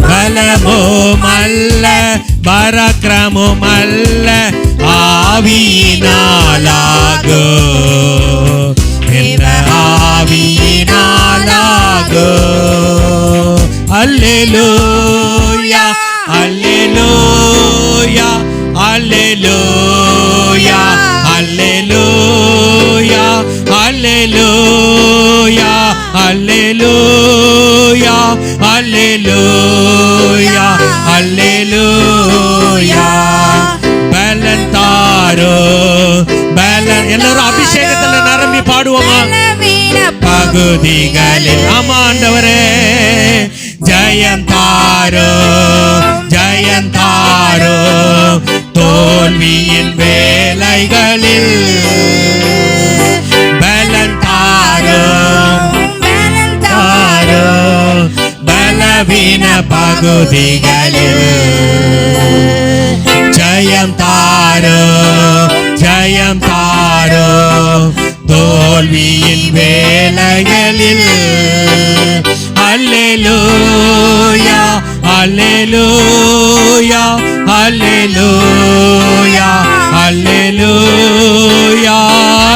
பலமும் அல்ல பராக்கிரமும் அல்ல ஆவியினாலாகோ ஆவியினாலாகோ. அல்லேலூயா அல்லேலூயா அல்லேலூயா அல்லேலூயா அல்லேலூயா அல்லேலூயா அல்லேலூயா அல்லேலூயா. பலன் தாரோ பலன். எல்லாரும் அபிஷேகத்துல நிரம்பி பாடுவோமா? பகுதிகளில் ஆமா ஆண்டவரே. ஜெயம் தாரோ ஜெயம் தாரோ தோல்வியின் வேலைகளில். பலன் தாரோ தாரோ பலவீன பகுதிகளில். ஜெயம் தாரோ ஜெயம் தாரோ தோல்வியின் வேலைகளில். அல்லேலூயா அல்லேலூயா அல்லேலூயா அல்லேலூயா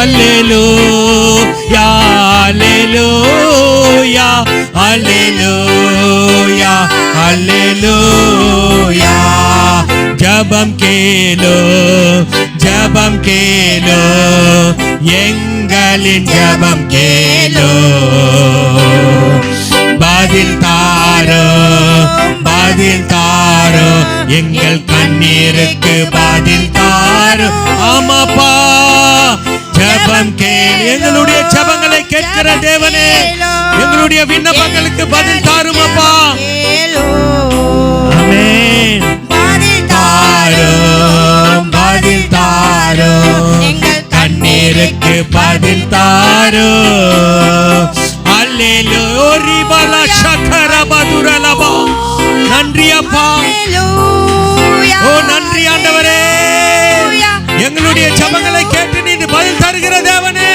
அல்லேலூயா அல்லேலூயா அல்லேலூயா அல்லேலூயா. ஜபம் கேளோ ஜபம் கேளோ எங்களின் ஜபம் கேளோ. பதில் தாரோ பதில் தாரோ எங்கள் கண்ணீருக்கு பதில் தாரோ. ஆமாப்பா ஜபம் கேளு. எங்களுடைய ஜபங்களை கேட்கிற தேவனே எங்களுடைய விண்ணப்பங்களுக்கு பதில் தாருமப்பா. ஆமென். பதில் தாரோ பதில் தாரோ எங்கள் கண்ணீருக்கு பதில் தாரோ. நன்றி அப்பா. ஓ நன்றி ஆண்டவரே. எங்களுடைய ஜெபங்களை கேட்டு நீர் பதில் தருகிற தேவனே.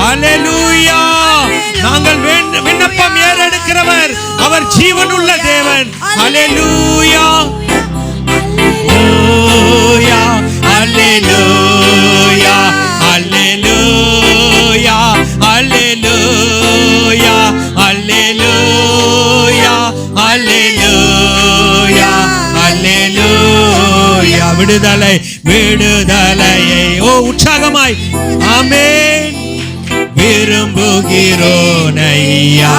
அல்லேலூயா. நாங்கள் விண்ணப்பம் ஏறெடுக்கிறவர் அவர் ஜீவனுள்ள தேவன். அல்லேலூயா அல்லேலூயா அல்லேலூயா அல்லேலூயா அல்லேலூயா அல்லேலூயா அல்லேலூயா. விடுதலை விடுதலையை ஓ உற்சாகமாய் ஆமென் விரும்புகிறோம் ஐயா.